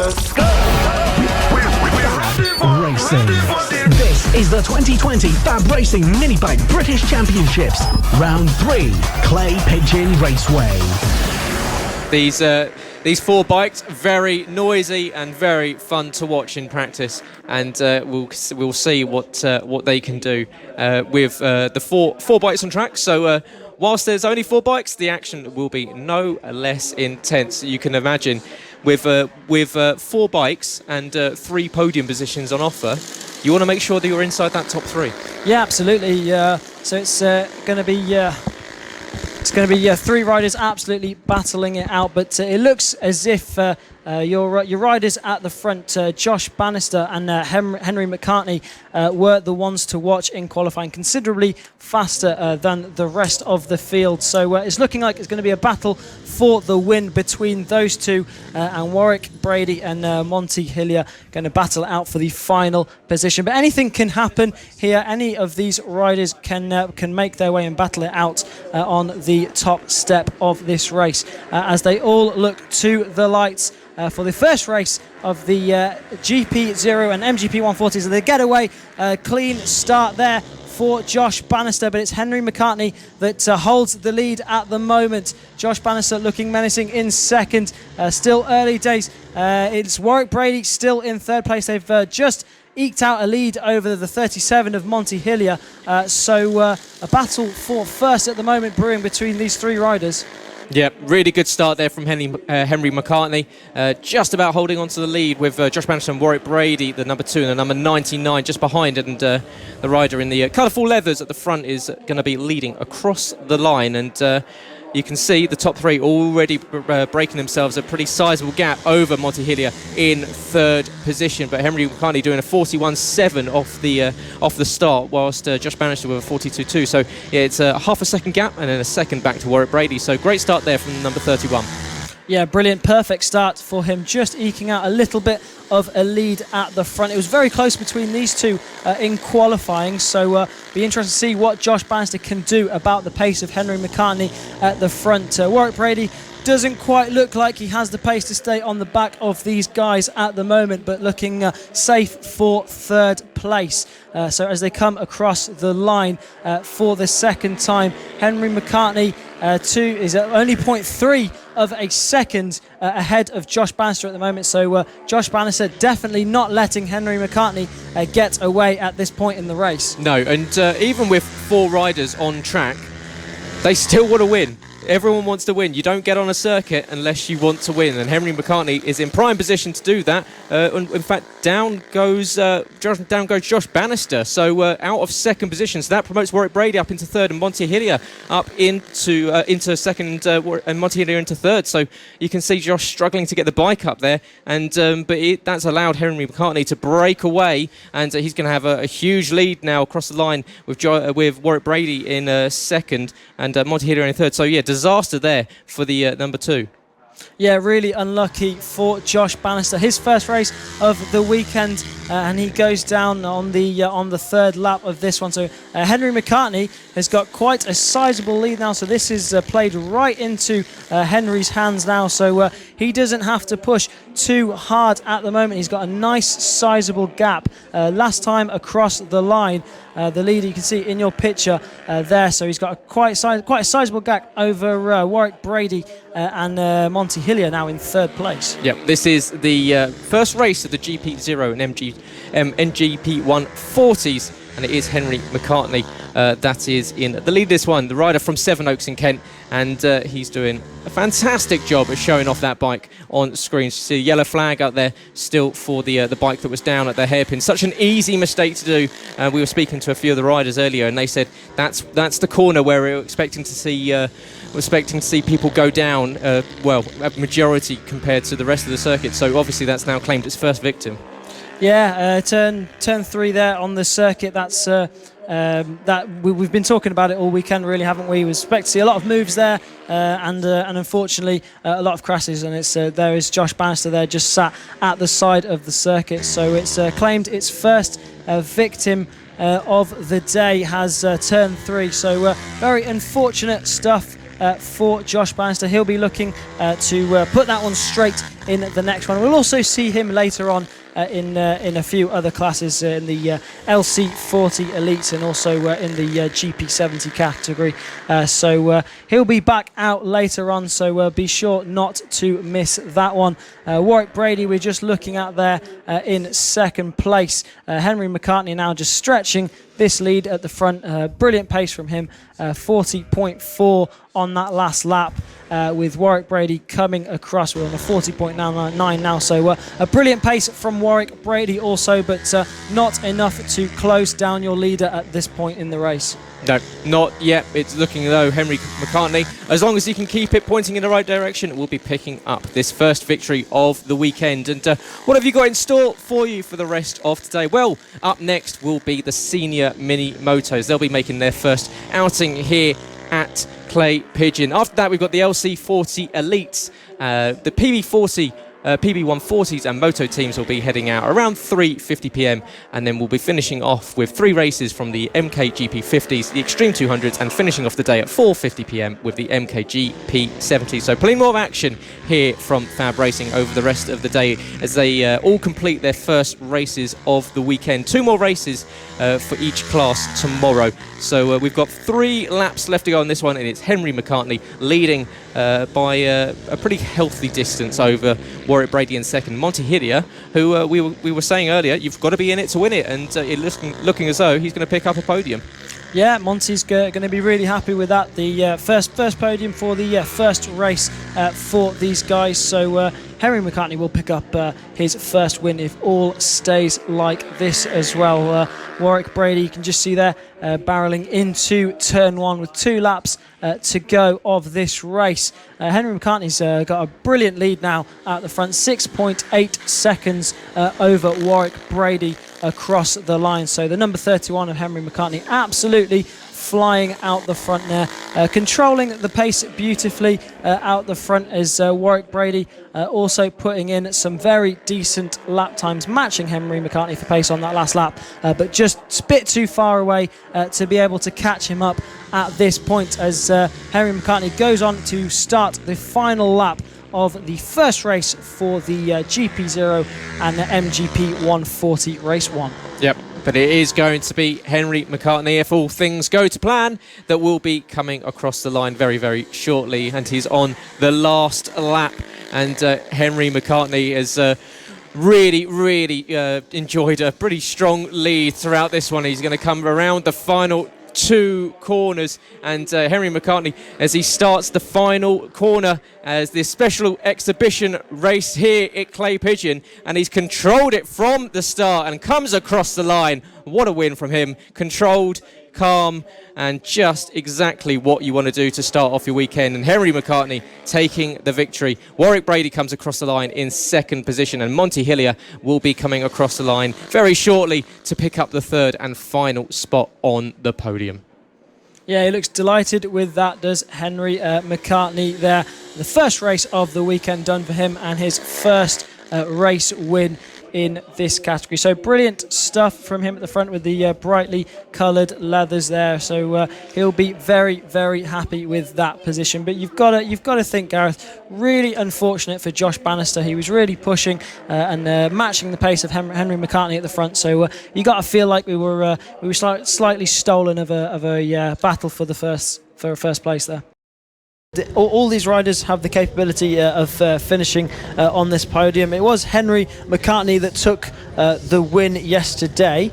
FAB-Racing. This is the 2020 FAB-Racing Minibike British Championships. Round 3, Clay Pigeon Raceway. These four bikes, very noisy and very fun to watch in practice, and we'll see what they can do with the four bikes on track. So whilst there's only four bikes, the action will be no less intense. You can imagine with four bikes and 3 podium positions on offer, you want to make sure that you're inside that top 3. Yeah, absolutely. So it's going to be. It's going to be 3 riders absolutely battling it out, but it looks as if your riders at the front, Josh Bannister and Henry McCartney, were the ones to watch in qualifying, considerably faster than the rest of the field. So it's looking like it's going to be a battle for the win between those two, and Warwick Brady and Monty Hillier going to battle out for the final position. But anything can happen here. Any of these riders can make their way and battle it out on the top step of this race, as they all look to the lights for the first race of the GP0 and MGP 140s. So the getaway, clean start there for Josh Bannister, but it's Henry McCartney that holds the lead at the moment. Josh Bannister looking menacing in second. Still early days. It's Warwick Brady still in third place. They've just eked out a lead over the 37 of Monty Hillier. So a battle for first at the moment brewing between these 3 riders. Yeah, really good start there from Henry McCartney. Just about holding on to the lead with Josh Bannister and Warwick Brady, the number 2 and the number 99 just behind. And the rider in the colourful leathers at the front is going to be leading across the line. And you can see the top 3 already breaking themselves a pretty sizable gap over Monty Hillier in third position. But Henry McCartney doing a 41.7 off the start, whilst Josh Bannister with a 42.2. So yeah, it's a half a second gap and then a second back to Warwick Brady. So great start there from number 31. Yeah, brilliant, perfect start for him, just eking out a little bit of a lead at the front. It was very close between these two in qualifying, so be interested to see what Josh Bannister can do about the pace of Henry McCartney at the front. Warwick Brady doesn't quite look like he has the pace to stay on the back of these guys at the moment, but looking safe for third place. So as they come across the line for the second time, Henry McCartney is at only 0.3 of a second ahead of Josh Bannister at the moment. So Josh Bannister definitely not letting Henry McCartney get away at this point in the race. No, and even with 4 riders on track, they still want to win. Everyone wants to win. You don't get on a circuit unless you want to win, and Henry McCartney is in prime position to do that. In fact, down goes Josh Bannister, so out of second position. So that promotes Warwick Brady up into third, and Monty Hillier up into second, and Monty Hillier into third. So you can see Josh struggling to get the bike up there, and that's allowed Henry McCartney to break away, and he's going to have a huge lead now across the line with Warwick Brady in second and Monty Hillier in third. So yeah, disaster there for the number 2. Yeah, really unlucky for Josh Bannister. His first race of the weekend, and he goes down on the third lap of this one. So Henry McCartney has got quite a sizable lead now. So this is played right into Henry's hands now. So he doesn't have to push too hard at the moment. He's got a nice sizable gap. Last time across the line, the leader you can see in your picture there. So he's got quite a sizable gap over Warwick Brady and Monty Hillier now in third place. Yeah, this is the first race of the GP0 and MGP 140s, and it is Henry McCartney that is in the lead this one, the rider from Sevenoaks in Kent, and he's doing a fantastic job of showing off that bike on screen. You see a yellow flag out there still for the bike that was down at the hairpin. Such an easy mistake to do. We were speaking to a few of the riders earlier, and they said that's the corner where we were expecting to see people go down, a majority compared to the rest of the circuit. So obviously that's now claimed its first victim. Yeah, turn 3 there on the circuit. That's that we've been talking about it all weekend, really, haven't we? We expect to see a lot of moves there, and unfortunately a lot of crashes. And it's there is Josh Bannister there, just sat at the side of the circuit. So it's claimed its first victim of the day has turn 3. So very unfortunate stuff for Josh Bannister. He'll be looking to put that one straight in the next one. We'll also see him later on in a few other classes in the LC40 Elites and also in the GP70 category. So he'll be back out later on, so be sure not to miss that one. Warwick Brady, we're just looking at there in second place. Henry McCartney now just stretching this lead at the front. Brilliant pace from him, 40.4 on that last lap, with Warwick Brady coming across. We're on a 40.99 now, so a brilliant pace from Warwick Brady also, but not enough to close down your leader at this point in the race. No, not yet. It's looking though, Henry McCartney, as long as he can keep it pointing in the right direction, will be picking up this first victory of the weekend. And what have you got in store for you for the rest of today? Well, up next will be the senior mini motos. They'll be making their first outing here at Clay Pigeon. After that, we've got the LC40 Elites, the PB40 PB140s and moto teams will be heading out around 3:50 p.m. and then we'll be finishing off with 3 races from the MKGP50s, the Extreme 200s, and finishing off the day at 4:50 p.m. with the MKGP70s. So plenty more action here from FAB-Racing over the rest of the day as they all complete their first races of the weekend. 2 more races for each class tomorrow. So we've got 3 laps left to go on this one, and it's Henry McCartney leading by a pretty healthy distance over Warwick Brady in second. Monty Hillier, who we were saying earlier, you've got to be in it to win it, and it's looking as though he's going to pick up a podium. Yeah, Monty's going to be really happy with that. The first podium for the first race for these guys. So Henry McCartney will pick up his first win if all stays like this as well. Warwick Brady, you can just see there, barreling into turn 1 with 2 laps to go of this race. Henry McCartney's got a brilliant lead now at the front, 6.8 seconds over Warwick Brady across the line. So the number 31 of Henry McCartney absolutely flying out the front there, controlling the pace beautifully out the front as Warwick Brady also putting in some very decent lap times, matching Henry McCartney for pace on that last lap, but just a bit too far away to be able to catch him up at this point as Henry McCartney goes on to start the final lap of the first race for the GP0 and the MGP 140 race 1. Yep. But it is going to be Henry McCartney, if all things go to plan, that will be coming across the line very, very shortly. And he's on the last lap. And Henry McCartney has really, really enjoyed a pretty strong lead throughout this one. He's going to come around the final 2 corners, and Henry McCartney, as he starts the final corner as this special exhibition race here at Clay Pigeon, and he's controlled it from the start and comes across the line. What a win from him. Controlled, calm, and just exactly what you want to do to start off your weekend. And Henry McCartney taking the victory. Warwick Brady comes across the line in second position, and Monty Hillier will be coming across the line very shortly to pick up the third and final spot on the podium. Yeah, he looks delighted with that, does Henry McCartney there. The first race of the weekend done for him, and his first race win in this category. So brilliant stuff from him at the front with the brightly coloured leathers there. So he'll be very, very happy with that position. But you've got to think, Gareth, really unfortunate for Josh Bannister. He was really pushing and matching the pace of Henry McCartney at the front. So you got to feel like we were slightly stolen of a battle for first place there. All these riders have the capability of finishing on this podium. It was Henry McCartney that took the win yesterday.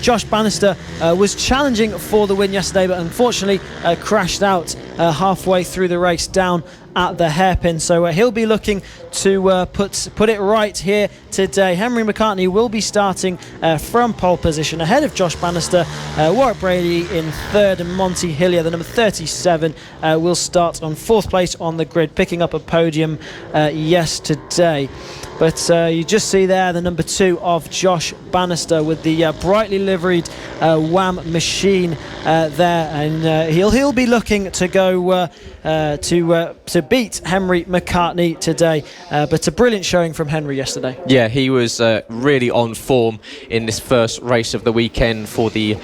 Josh Bannister was challenging for the win yesterday, but unfortunately crashed out halfway through the race down at the hairpin. So he'll be looking to put it right here today. Henry McCartney will be starting from pole position ahead of Josh Bannister. Warwick Brady in third, and Monty Hillier, the number 37, will start on 4th place on the grid, picking up a podium yesterday. But you just see there the number 2 of Josh Bannister with the brightly liveried WAM machine there, and he'll be looking to go to beat Henry McCartney today. But a brilliant showing from Henry yesterday. Yeah, he was really on form in this first race of the weekend for the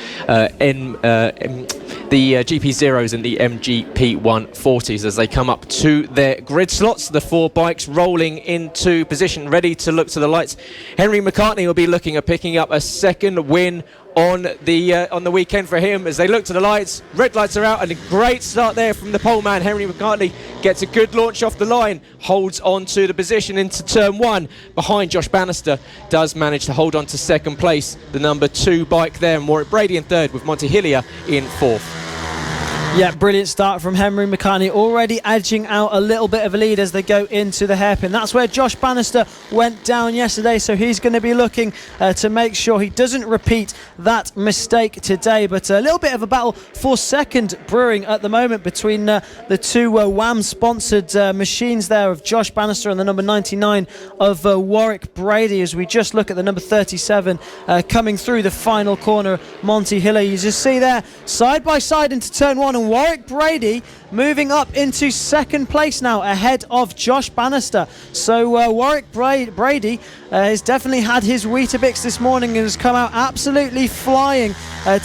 the GP0s and the MGP 140s as they come up to their grid slots. The 4 bikes rolling into position, ready to look to the lights. Henry McCartney will be looking at picking up a second win on the weekend for him as they look to the lights. Red lights are out, and a great start there from the pole man. Henry McCartney gets a good launch off the line, holds on to the position into turn 1 behind Josh Bannister, does manage to hold on to second place, the number 2 bike there, and Warwick Brady in third with Monty Hillier in fourth. Yeah, brilliant start from Henry McCartney, already edging out a little bit of a lead as they go into the hairpin. That's where Josh Bannister went down yesterday, so he's going to be looking to make sure he doesn't repeat that mistake today. But a little bit of a battle for second brewing at the moment between the two WAM-sponsored machines there of Josh Bannister and the number 99 of Warwick Brady, as we just look at the number 37 coming through the final corner, Monty Hillier. You just see there, side by side into turn 1, and Warwick Brady moving up into second place now ahead of Josh Bannister. So Warwick Brady has definitely had his Weetabix this morning and has come out absolutely flying,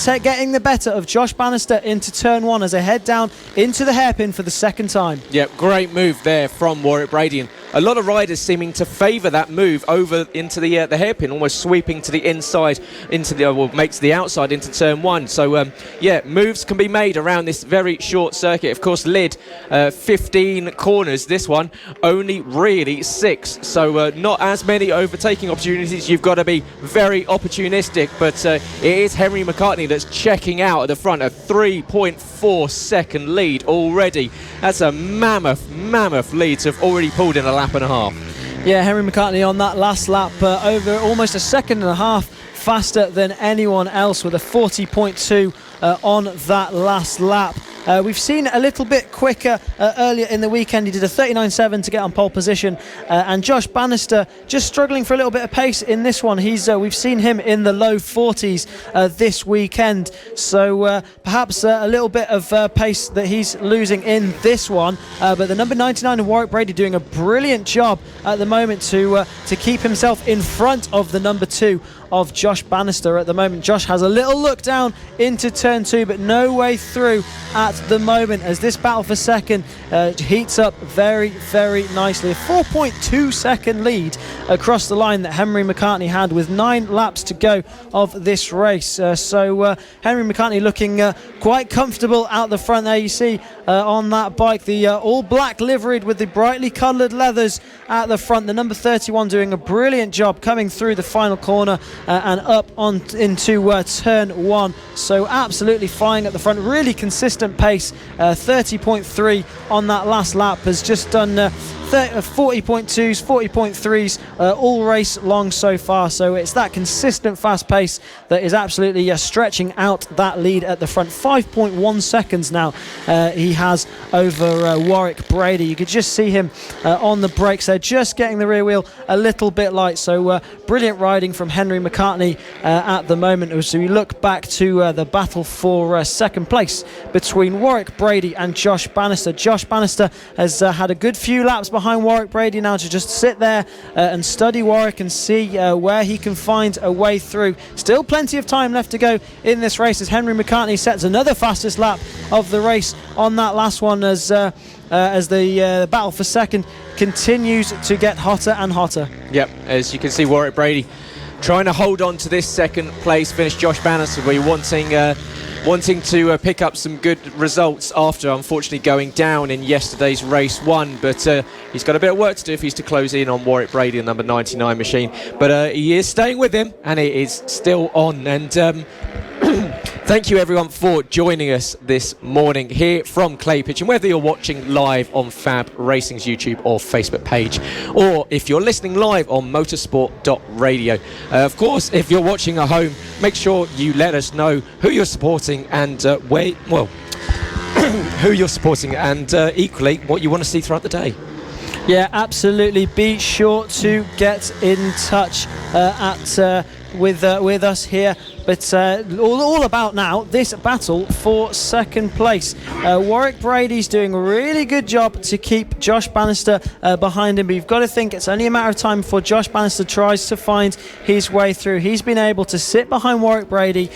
getting the better of Josh Bannister into turn 1 as they head down into the hairpin for the second time. Yep, great move there from Warwick Brady, and a lot of riders seeming to favour that move over into the hairpin, almost sweeping to the inside, makes the outside into turn 1. So yeah, moves can be made around this very short circuit. Of course, lid 15 corners, this one only really 6, so not as many overtaking opportunities. You've got to be very opportunistic, but it is Henry McCartney that's checking out at the front, a 3.4 second lead already. That's a mammoth lead to have already pulled in a lap and a half. Yeah, Henry McCartney on that last lap over almost a second and a half faster than anyone else with a 40.2 on that last lap. We've seen a little bit quicker earlier in the weekend. He did a 39.7 to get on pole position, and Josh Bannister just struggling for a little bit of pace in this one. We've seen him in the low 40s this weekend, so perhaps a little bit of pace that he's losing in this one. But the number 99 of Warwick Brady doing a brilliant job at the moment to keep himself in front of the number 2 of Josh Bannister at the moment. Josh has a little look down into turn 2, but no way through at the moment as this battle for second heats up very, very nicely. A 4.2 second lead across the line that Henry McCartney had with 9 laps to go of this race. So Henry McCartney looking quite comfortable out the front there. You see on that bike the all black liveried with the brightly coloured leathers at the front. The number 31 doing a brilliant job coming through the final corner and up on into turn 1. So absolutely flying at the front, really consistent pace. 30.3 on that last lap, has just done 40.2s, 40.3s all race long so far. So it's that consistent fast pace that is absolutely stretching out that lead at the front. 5.1 seconds now he has over Warwick Brady. You could just see him on the brakes there, just getting the rear wheel a little bit light. So brilliant riding from Henry McCartney at the moment. So we look back to the battle for second place between Warwick Brady and Josh Bannister. Josh Bannister has had a good few laps behind Warwick Brady now to just sit there and study Warwick and see where he can find a way through. Still plenty of time left to go in this race as Henry McCartney sets another fastest lap of the race on that last one as the battle for second continues to get hotter and hotter. Yep, as you can see, Warwick Brady trying to hold on to this second place finish. Josh Bannister wanting to pick up some good results after unfortunately going down in yesterday's race 1, but he's got a bit of work to do if he's to close in on Warwick Brady, the number 99 machine, but he is staying with him and it is still on. And thank you everyone for joining us this morning here from Clay Pigeon, whether you're watching live on FAB-Racing's YouTube or Facebook page, or if you're listening live on motorsport.radio. Of course, if you're watching at home, make sure you let us know who you're supporting and who you're supporting, and equally what you want to see throughout the day. Yeah, absolutely. Be sure to get in touch with us here But all about now this battle for second place. Warwick Brady's doing a really good job to keep Josh Bannister behind him, but you've got to think it's only a matter of time before Josh Bannister tries to find his way through. He's been able to sit behind Warwick Brady,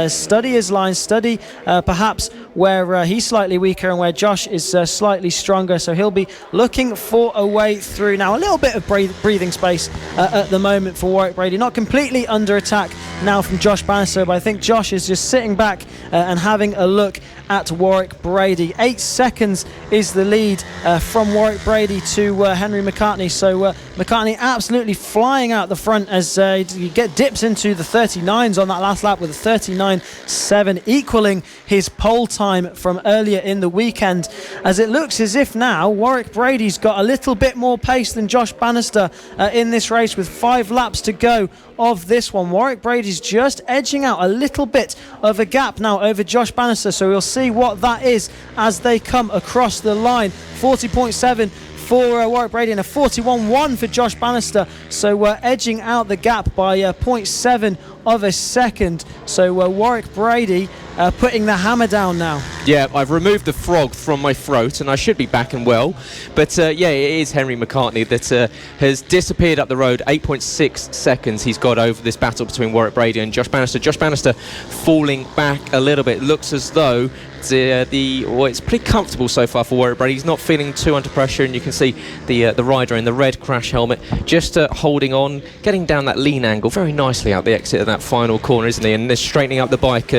study his lines, study perhaps where he's slightly weaker and where Josh is slightly stronger, so he'll be looking for a way through now. A little bit of breathing space at the moment for Warwick Brady, not completely under attack now from Josh Bannister, but I think Josh is just sitting back and having a look at Warwick Brady. 8 seconds is the lead from Warwick Brady to Henry McCartney, so McCartney absolutely flying out the front as you get dips into the 39s on that last lap with a 39.7, equaling his pole time from earlier in the weekend, as it looks as if now Warwick Brady's got a little bit more pace than Josh Bannister in this race with 5 laps to go of this one. Warwick Brady's just edging out a little bit of a gap now over Josh Bannister, so we'll see what that is as they come across the line. 40.7 for Warwick Brady and a 41.1 for Josh Bannister, so we're edging out the gap by 0.7 of a second. So Warwick Brady putting the hammer down now. Yeah, I've removed the frog from my throat and I should be back and well, but yeah, it is Henry McCartney that has disappeared up the road. 8.6 seconds he's got over this battle between Warwick Brady and Josh Bannister. Josh Bannister falling back a little bit. Looks as though it's pretty comfortable so far for Warwick Brady. He's not feeling too under pressure, and you can see the rider in the red crash helmet just holding on, getting down that lean angle very nicely out the exit of that final corner, isn't he? And they're straightening up the bike,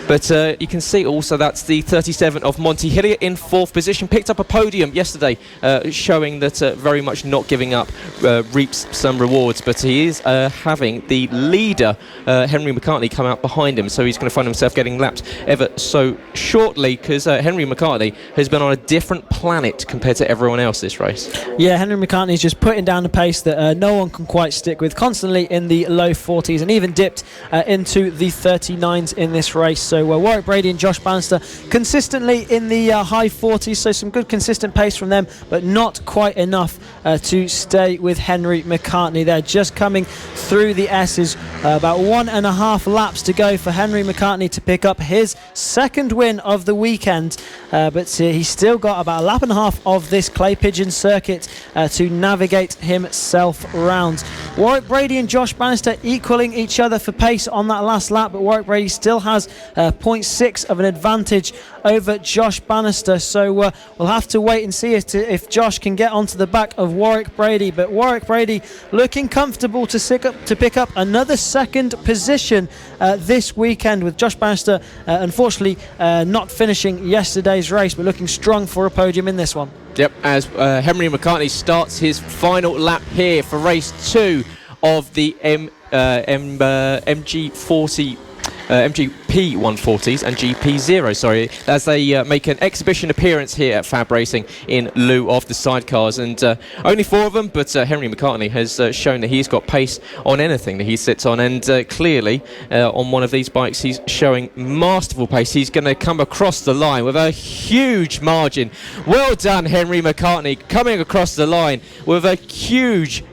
but you can see also that's the 37 of Monty Hillier in 4th position. Picked up a podium yesterday, showing that very much not giving up reaps some rewards, but he is having the leader Henry McCartney come out behind him, so he's going to find himself getting lapped ever so shortly, because Henry McCartney has been on a different planet compared to everyone else this race. Yeah, Henry McCartney's just putting down a pace that no one can quite stick with, constantly in the low 40s and even dipped into the 39s in this race. So Warwick Brady and Josh Bannister consistently in the high 40s, so some good consistent pace from them, but not quite enough to stay with Henry McCartney. They're just coming through the S's, about 1.5 laps to go for Henry McCartney to pick up his second win of the weekend, but he's still got about a lap and a half of this Clay Pigeon circuit to navigate himself round. Warwick Brady and Josh Bannister equaling each other for pace on that last lap, but Warwick Brady still has 0.6 of an advantage over Josh Bannister, so we'll have to wait and see if Josh can get onto the back of Warwick Brady. But Warwick Brady looking comfortable to pick up another second position this weekend, with Josh Bannister unfortunately not finishing yesterday's race, but looking strong for a podium in this one. Yep, as Henry McCartney starts his final lap here for race 2 of the MGP 140s and GP0, sorry, as they make an exhibition appearance here at FAB-Racing in lieu of the sidecars, and only 4 of them, but Henry McCartney has shown that he's got pace on anything that he sits on, and clearly on one of these bikes he's showing masterful pace. He's going to come across the line with a huge margin. Well done, Henry McCartney, coming across the line with a huge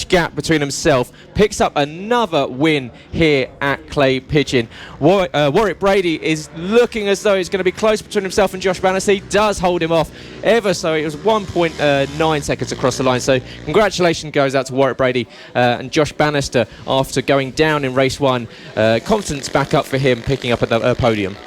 gap between himself. Picks up another win here at Clay Pigeon. Warwick Brady is looking as though it's going to be close between himself and Josh Bannister. He does hold him off ever so. It was 1.9 seconds across the line. So congratulations goes out to Warwick Brady and Josh Bannister after going down in race 1. Confidence back up for him, picking up a podium.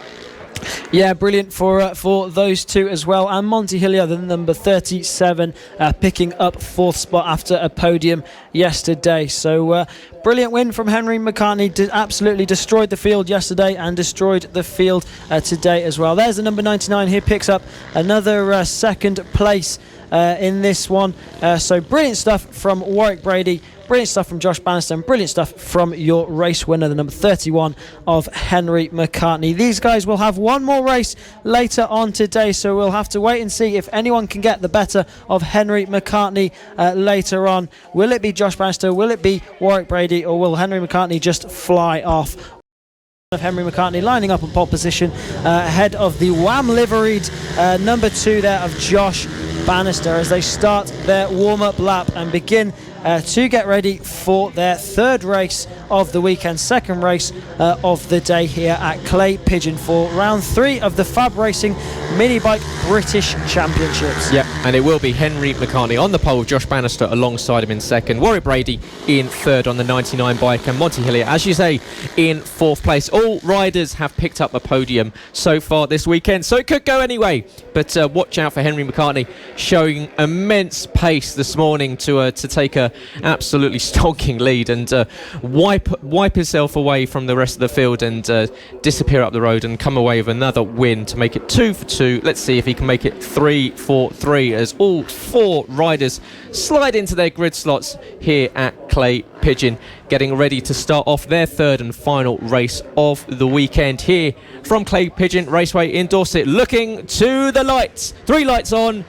Yeah, brilliant for those two as well. And Monty Hillier, the number 37, picking up 4th spot after a podium yesterday. So brilliant win from Henry McCartney. Absolutely destroyed the field yesterday and destroyed the field today as well. There's the number 99. He picks up another second place in this one. So brilliant stuff from Warwick Brady. Brilliant stuff from Josh Bannister, and brilliant stuff from your race winner, the number 31 of Henry McCartney. These guys will have one more race later on today, so we'll have to wait and see if anyone can get the better of Henry McCartney later on. Will it be Josh Bannister? Will it be Warwick Brady? Or will Henry McCartney just fly off? Of Henry McCartney lining up in pole position ahead of the Wham liveried number 2 there of Josh Bannister, as they start their warm-up lap and begin to get ready for their third race of the weekend. Second race of the day here at Clay Pigeon for round 3 of the FAB-Racing Minibike British Championships. Yep, and it will be Henry McCartney on the pole, Josh Bannister alongside him in second, Warwick Brady in third on the 99 bike, and Monty Hillier, as you say, in fourth place. All riders have picked up a podium so far this weekend, so it could go anyway. But watch out for Henry McCartney, showing immense pace this morning to take a absolutely stonking lead and wipe himself away from the rest of the field and disappear up the road and come away with another win to make it 2 for 2. Let's see if he can make it 3 for 3 as all 4 riders slide into their grid slots here at Clay Pigeon, getting ready to start off their third and final race of the weekend here from Clay Pigeon Raceway in Dorset. Looking to the lights, 3 lights on,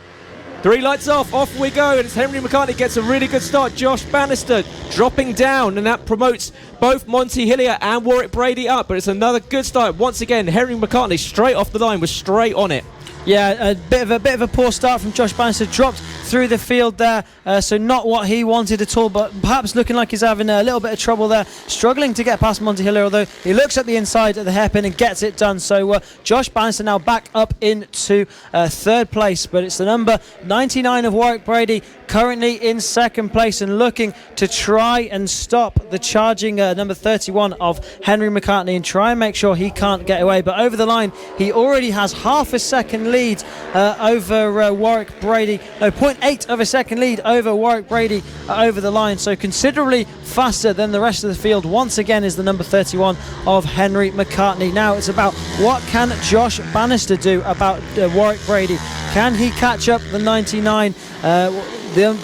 3 lights off we go, and it's Henry McCartney gets a really good start. Josh Bannister dropping down, and that promotes both Monty Hillier and Warwick Brady up, but it's another good start. Once again, Henry McCartney straight off the line, was straight on it. Yeah, a bit of a poor start from Josh Bannister, dropped through the field there, so not what he wanted at all, but perhaps looking like he's having a little bit of trouble there, struggling to get past Monty Hillier, although he looks at the inside of the hairpin and gets it done. So Josh Bannister now back up into third place, but it's the number 99 of Warwick Brady currently in second place and looking to try and stop the charging number 31 of Henry McCartney and try and make sure he can't get away. But over the line, he already has half a second lead over Warwick Brady. No, 0.8 of a second lead over Warwick Brady over the line, so considerably faster than the rest of the field. Once again is the number 31 of Henry McCartney. Now it's about what can Josh Bannister do about Warwick Brady. Can he catch up the 99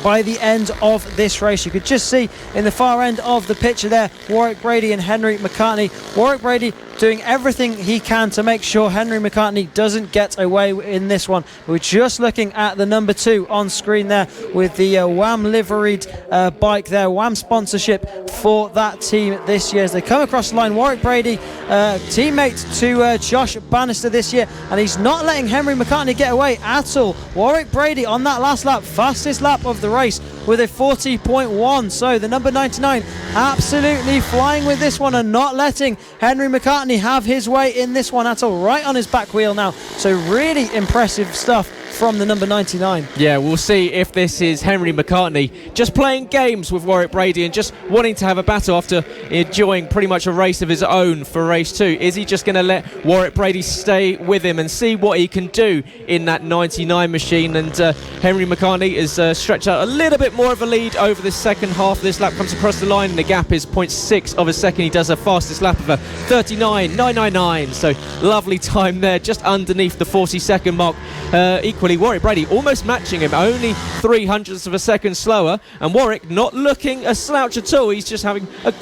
by the end of this race? You could just see in the far end of the picture there, Warwick Brady and Henry McCartney. Warwick Brady doing everything he can to make sure Henry McCartney doesn't get away in this one. We're just looking at the number 2 on screen there with the WAM liveried bike there, WAM sponsorship for that team this year. As they come across the line, Warwick Brady, teammate to Josh Bannister this year, and he's not letting Henry McCartney get away at all. Warwick Brady on that last lap, fastest lap of the race with a 40.1. So the number 99 absolutely flying with this one and not letting Henry McCartney have his way in this one at all, right on his back wheel now. So really impressive stuff from the number 99. Yeah, we'll see if this is Henry McCartney just playing games with Warwick Brady and just wanting to have a battle after enjoying pretty much a race of his own for race 2. Is he just going to let Warwick Brady stay with him and see what he can do in that 99 machine? And Henry McCartney is stretched out a little bit more of a lead over the second half. This lap comes across the line and the gap is 0.6 of a second. He does the fastest lap of a 39.999, so lovely time there, just underneath the 40-second mark. Equally, Warwick Brady almost matching him, only 0.03 of a second slower, and Warwick not looking a slouch at all. He's just having a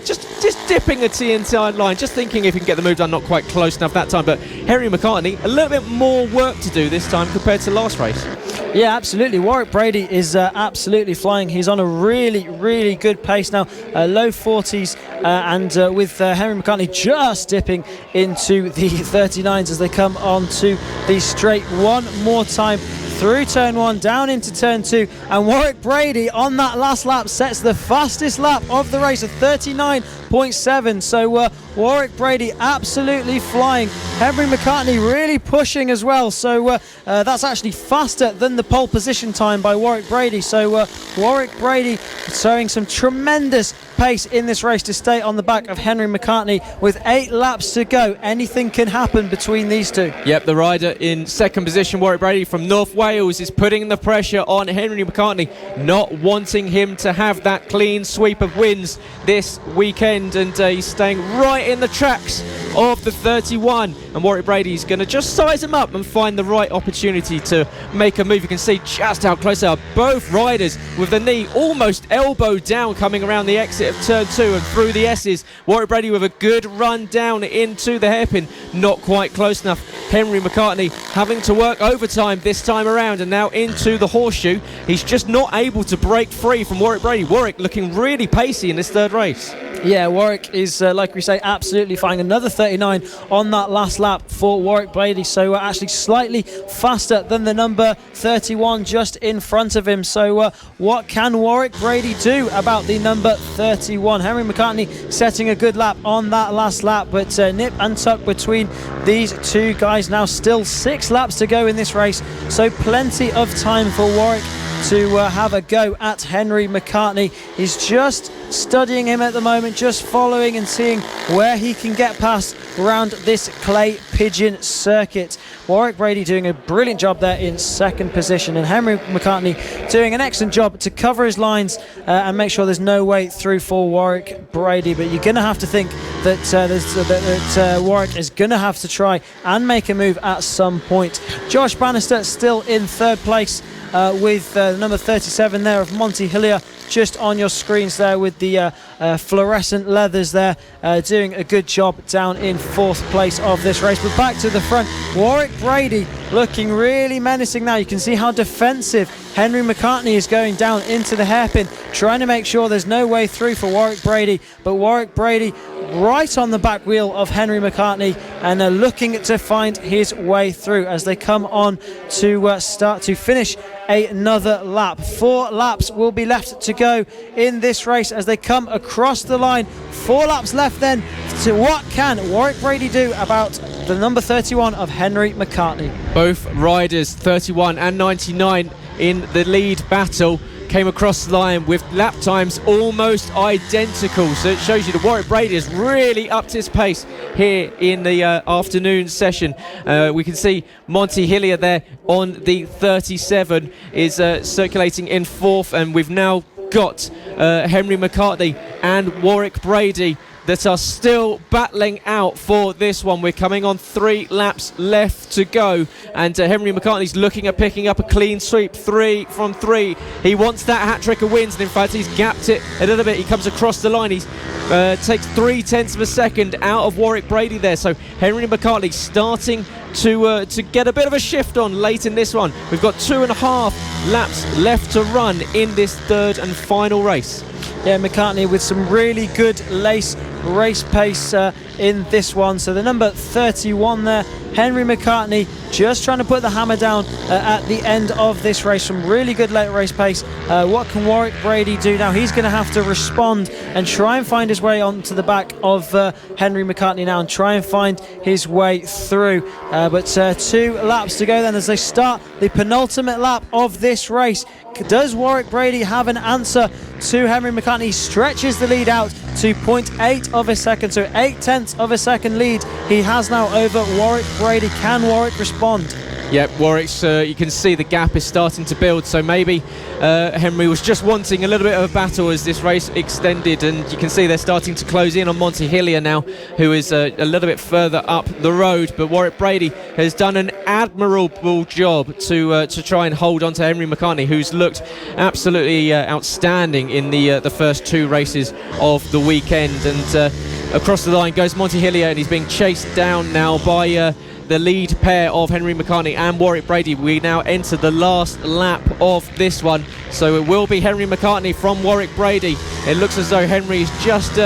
just dipping a TNT line, just thinking if he can get the move done. Not quite close enough that time, but Henry McCartney a little bit more work to do this time compared to last race. Yeah, absolutely. Warwick Brady is absolutely flying. He's on a really good pace now, low 40s, and with Henry McCartney just dipping into the 39s as they come onto the straight one more time through turn 1, down into turn 2, and Warwick Brady on that last lap sets the fastest lap of the race, a 39.7. So Warwick Brady absolutely flying. Henry McCartney really pushing as well, so that's actually faster than the pole position time by Warwick Brady. So Warwick Brady showing some tremendous pace in this race to stay on the back of Henry McCartney with 8 laps to go. Anything can happen between these two. Yep, the rider in second position, Warwick Brady from North Wales, is putting the pressure on Henry McCartney, not wanting him to have that clean sweep of wins this weekend, and he's staying right in the tracks of the 31, and Warwick Brady's going to just size him up and find the right opportunity to make a move. You can see just how close they are, both riders with the knee almost elbow down coming around the exit of turn 2 and through the S's. Warwick Brady with a good run down into the hairpin, not quite close enough. Henry McCartney having to work overtime this time around and now into the horseshoe. He's just not able to break free from Warwick Brady. Warwick looking really pacey in this third race. Yeah, Warwick is, like we say, absolutely flying. Another 39 on that last lap for Warwick Brady, so actually slightly faster than the number 31 just in front of him. So what can Warwick Brady do about the number 31? 31. Henry McCartney setting a good lap on that last lap, but nip and tuck between these two guys. Now still 6 laps to go in this race, so plenty of time for Warwick to have a go at Henry McCartney. He's just studying him at the moment, just following and seeing where he can get past around this Clay Pigeon circuit. Warwick Brady doing a brilliant job there in second position, and Henry McCartney doing an excellent job to cover his lines and make sure there's no way through for Warwick Brady. But you're going to have to think that Warwick is going to have to try and make a move at some point. Josh Bannister still in third place with number 37 there of Monty Hillier just on your screens there with the fluorescent leathers there, doing a good job down in fourth place of this race. But back to the front, Warwick Brady looking really menacing now. You can see how defensive Henry McCartney is going down into the hairpin, trying to make sure there's no way through for Warwick Brady. But Warwick Brady right on the back wheel of Henry McCartney, and they're looking to find his way through as they come on to start to finish another lap. 4 laps will be left to go in this race as they come across the line. 4 laps left then. To what can Warwick Brady do about the number 31 of Henry McCartney? Both riders, 31 and 99, in the lead battle, came across the line with lap times almost identical, so it shows you that Warwick Brady has really upped his pace here in the afternoon session. We can see Monty Hillier there on the 37 is circulating in fourth, and we've now got Henry McCartney and Warwick Brady that are still battling out for this one. We're coming on 3 laps left to go, and Henry McCartney's looking at picking up a clean sweep, 3 from 3. He wants that hat-trick of wins, and in fact he's gapped it a little bit. He comes across the line, he takes 0.3 of a second out of Warwick Brady there, so Henry McCartney starting to get a bit of a shift on late in this one. We've got 2.5 laps left to run in this third and final race. Yeah, McCartney with some really good race pace in this one. So the number 31 there, Henry McCartney, just trying to put the hammer down at the end of this race. Some really good late race pace. What can Warwick Brady do now? He's going to have to respond and try and find his way onto the back of Henry McCartney now and try and find his way through. But 2 laps to go then as they start the penultimate lap of this race. Does Warwick Brady have an answer to Henry McCartney? He stretches the lead out to 0.8 of a second, so 0.8 of a second lead he has now over Warwick Brady. Can Warwick respond? Yep, Warwick's, you can see the gap is starting to build, so maybe Henry was just wanting a little bit of a battle as this race extended, and you can see they're starting to close in on Monty Hillier now, who is a little bit further up the road. But Warwick Brady has done an admirable job to try and hold on to Henry McCartney, who's looked absolutely outstanding in the first 2 races of the weekend. And across the line goes Monty Hillier, and he's being chased down now by the lead pair of Henry McCartney and Warwick Brady. We now enter the last lap of this one, so it will be Henry McCartney from Warwick Brady. It looks as though Henry's just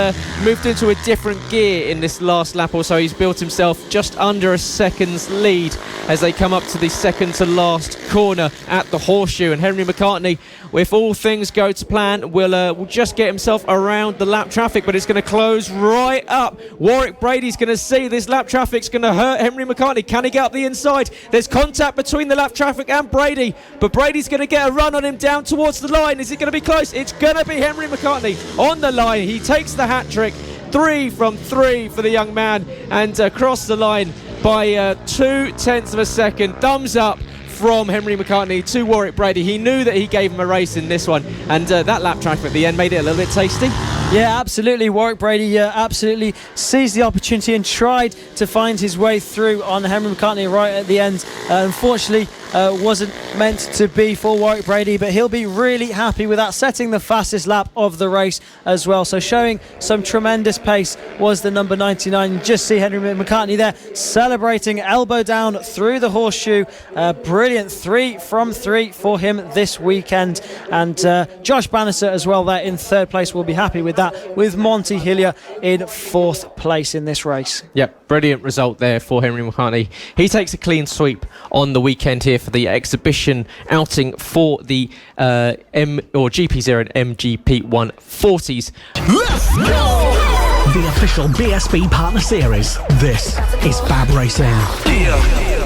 moved into a different gear in this last lap or so. He's built himself just under a second's lead as they come up to the second to last corner at the horseshoe, and Henry McCartney, if all things go to plan, will just get himself around the lap traffic, but it's going to close right up. Warwick Brady's going to see this lap traffic's going to hurt Henry McCartney. Can he get up the inside? There's contact between the lap traffic and Brady, but Brady's going to get a run on him down towards the line. Is it going to be close? It's going to be Henry McCartney on the line. He takes the hat trick, 3 from 3 for the young man, and across the line by 0.2 of a second. Thumbs up from Henry McCartney to Warwick Brady. He knew that he gave him a race in this one, and that lap traffic at the end made it a little bit tasty. Yeah, absolutely. Warwick Brady absolutely seized the opportunity and tried to find his way through on Henry McCartney right at the end. Unfortunately, wasn't meant to be for Warwick Brady, but he'll be really happy with that, setting the fastest lap of the race as well. So showing some tremendous pace was the number 99. You just see Henry McCartney there celebrating, elbow down through the horseshoe. Brilliant 3 from 3 for him this weekend. And Josh Bannister as well there in third place will be happy with that. that with Monty Hillier in 4th place in this race. Yep, brilliant result there for Henry McCartney. He takes a clean sweep on the weekend here for the exhibition outing for the GP0 and MGP 140s. Let's go! The official BSB Partner Series. This is FAB-Racing. Yeah.